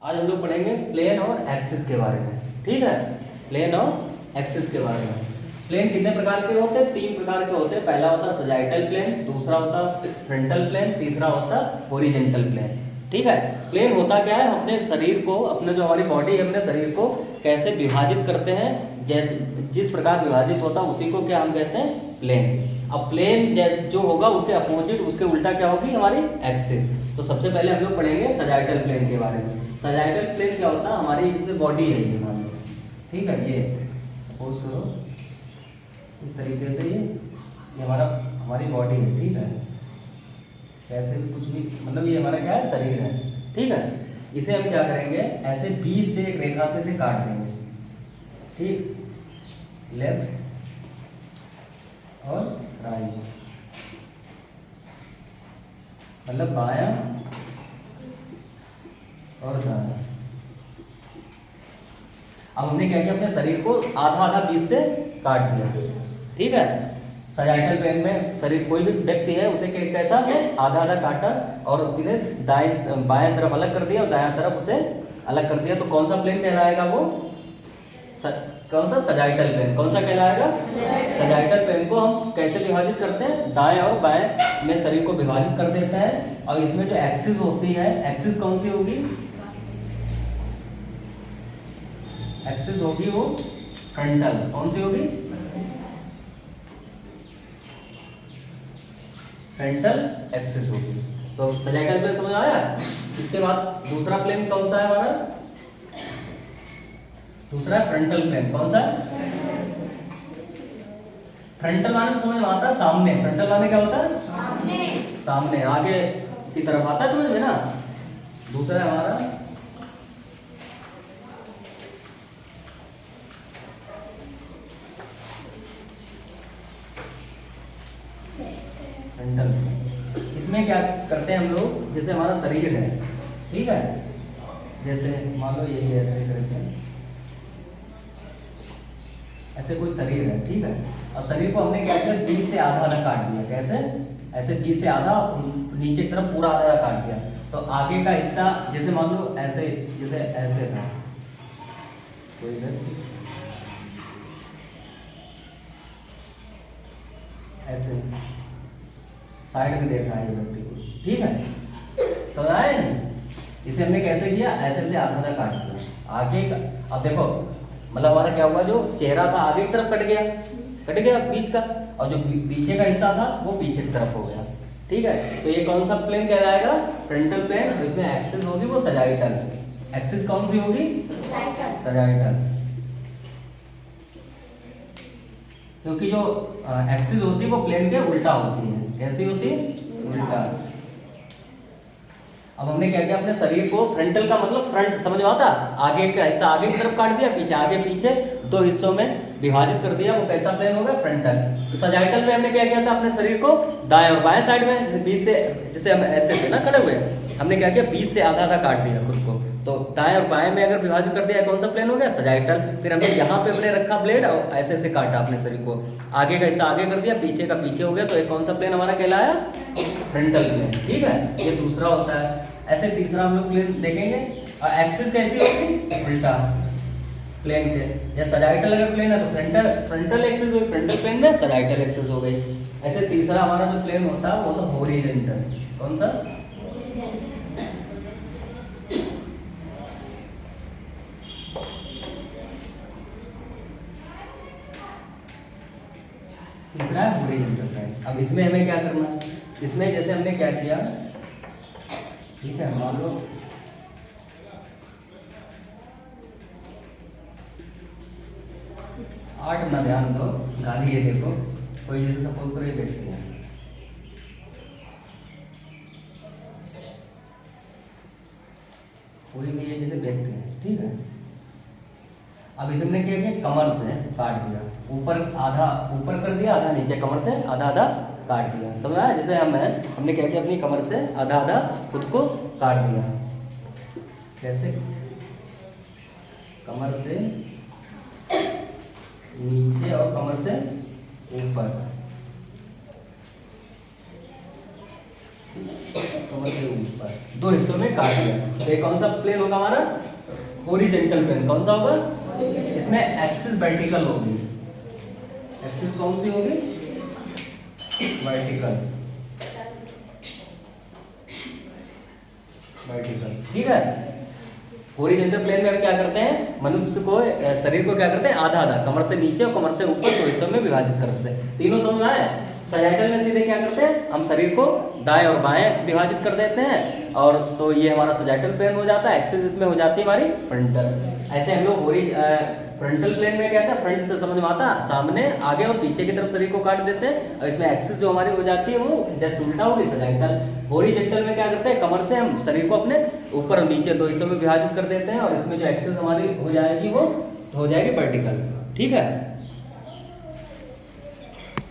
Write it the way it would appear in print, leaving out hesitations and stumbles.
आज हम लोग पढ़ेंगे प्लेन और एक्सिस के बारे में। ठीक है, प्लेन और एक्सिस के बारे में। प्लेन कितने प्रकार के होते हैं? 3 प्रकार के होते हैं। पहला होता है सजाइटल प्लेन, दूसरा होता है फ्रंटल प्लेन, तीसरा होता है हॉरिजॉन्टल प्लेन। ठीक है, प्लेन होता क्या है? अपने शरीर को, अपने जो हमारी बॉडी है, अपने शरीर को कैसे विभाजित करते हैं, जैसे जिस प्रकार विभाजित होता है उसी को क्या हम कहते हैं? प्लेन। अब प्लेन जो होगा उसके अपोजिट, उसके उल्टा क्या होगी? हमारी एक्सिस। तो सबसे पहले हम लोग पढ़ेंगे सजाइटल प्लेन के बारे में। सजाइटल प्लेन क्या होता है? हमारी जैसे बॉडी है ये, मान लो, ठीक है, ये सपोज करो इस तरीके से ये हमारी बॉडी है। ठीक है, ऐसे भी कुछ भी, मतलब ये हमारा क्या है? शरीर है। ठीक है, इसे हम क्या करेंगे? ऐसे बीच से एक रेखा से इसे काट देंगे। ठीक, लेफ्ट और राइट, मतलब बायां और दायां। अब हमने क्या किया? अपने शरीर को आधा आधा बीच से काट दिया। ठीक है, सजाइटल प्लेन में शरीर, कोई भी व्यक्ति है उसे कैसा है? आधा आधा काटा और इधर दाएं बाएं तरफ अलग कर दिया और दायां तरफ उसे अलग कर दिया। तो कौन सा प्लेन कहलाएगा वो? कौन सा? Sagittal plane. कौन सा कहलाएगा? सजाइटल प्लेन को हम कैसे विभाजित करते हैं? दाएं और बाएं में शरीर को विभाजित कर देते हैं। और इसमें जो एक्सिस होती है, एक्सिस कौन सी होगी? एक्सिस होगी वो फ्रंटल। कौन सी होगी? फ्रंटल एक्सिस होगी। तो सजाइटल प्लेन समझ आया। इसके बाद दूसरा प्लेन कौन सा है हमारा? दूसरा फ्रंटल प्लेन। कौन सा? फ्रंटल माने तो समझ में आता है सामने। फ्रंटल माने क्या होता है? सामने, सामने, आगे की तरफ आता है समझ में ना। दूसरा है हमारा फ्रंटल। इसमें क्या करते हैं हम लोग? जैसे हमारा शरीर है, ठीक है, जैसे मान लो यही ऐसे करते हैं, ऐसे कोई शरीर है, ठीक है, और शरीर को हमने क्या किया? बीच से आधा आधा काट दिया। कैसे? ऐसे बीच से आधा, नीचे की तरफ पूरा आधा आधा काट दिया। तो आगे का हिस्सा, जैसे मान लो ऐसे, जैसे ऐसे था कोई इधर, ऐसे साइड में देख रहा है ये व्यक्ति को, ठीक है, समझ आया नहीं? इसे हमने कैसे किया? ऐसे से आधा आधा काट दिया आगे का। अब देखो, मतलब हमारा क्या हुआ? जो चेहरा था आगे की तरफ कट गया बीच का, और जो पीछे का हिस्सा था वो पीछे की तरफ हो गया। ठीक है, तो ये कौन सा प्लेन कहलाएगा? Frontal plane. और इसमें एक्सिस होगी वो सजाइटल। एक्सिस कौन सी होगी? सजाइटल। क्योंकि जो एक्सिस होती है वो प्लेन के उल्टा होती है। कैसी होती है? उल्टा। अब हमने क्या किया? अपने शरीर को, फ्रंटल का मतलब फ्रंट, समझ में आता? आगे का हिस्सा आगे की तरफ काट दिया, पीछे आगे पीछे दो हिस्सों में विभाजित कर दिया। वो कैसा प्लेन होगा? फ्रंटल। तो सजाइटल में हमने क्या किया था? अपने शरीर को दाएं और बाएं साइड में बीच से, जैसे हम ऐसे थे ना खड़े हुए, हमने क्या किया? बीच से आधा आधा काट दिया खुद को। तो दाएं और बाएं में अगर विभाजित कर दिया, कौन सा प्लेन हो गया? सजाइटल। फिर हमने यहाँ पे अपने रखा ब्लेड और ऐसे ऐसे काटा अपने शरीर को, आगे का हिस्सा आगे कर दिया, पीछे का पीछे हो गया। तो एक कौन सा प्लेन हमारा कहलाया? Frontal plane. ठीक है, ये दूसरा होता है। ऐसे तीसरा हम लोग प्लेन देखेंगे। और एक्सिस कैसी होगी? उल्टा प्लेन के। या सजाइटल अगर प्लेन है तो फ्रंटल एक्सिस हुई फ्रंटल प्लेन में, सजाइटल एक्सिस हो गई। ऐसे तीसरा हमारा जो प्लेन होता है वो तो हॉरिजॉन्टल। कौन सा? तीसरा है हॉरिजॉन्टल प्लेन। अब इसमें हमें क्या करना है? इसमें जैसे हमने क्या किया, ठीक है, मान लो आठ अपना ध्यान दो, गाली ये देखो, कोई जैसे सपोज करो ये व्यक्ति है, कोई भी ये जैसे व्यक्ति है, ठीक है। अब इसे हमने क्या किया? कमर से काट दिया, ऊपर आधा ऊपर कर दिया, आधा नीचे, कमर से आधा आधा काट दिया। समझ आया? जैसे हमने क्या किया? अपनी कमर से आधा आधा खुद को काट दिया। कैसे? कमर से नीचे और कमर से ऊपर। कमर से ऊपर, दो हिस्सों में काट दिया। तो ये कौन सा प्लेन होगा हमारा? Horizontal plane. कौन सा होगा? इसमें एक्सिस वर्टिकल होगी। एक्सिस कौन सी होगी? वर्टिकल। वर्टिकल, ठीक है। हॉरिजॉन्टल प्लेन में हम क्या करते हैं, मनुष्य को, शरीर को क्या करते हैं, आधा आधा, कमर से नीचे और कमर से ऊपर दो हिस्सों में विभाजित करते हैं। तीनों समझ आए? सजाइटल में सीधे क्या करते हैं, हम शरीर को दाएं और बाएं विभाजित कर देते हैं, और तो ये हमारा सजाइटल प्लेन हो जाता है। एक्सिस इसमें हो जाती है हमारी फ्रंटल। ऐसे हम लोग फ्रंटल प्लेन में क्या था, फ्रंट से समझ में आता, सामने आगे और पीछे की तरफ शरीर को काट देते हैं, और इसमें एक्सिस जो हमारी हो जाती है वो जस्ट उल्टा होगी, सजाइटल। हॉरिजॉन्टल में क्या करते हैं, कमर से हम शरीर को अपने ऊपर और नीचे दो हिस्सों में विभाजित कर देते हैं, और इसमें जो एक्सिस हमारी हो जाएगी वो हो जाएगी वर्टिकल, ठीक है।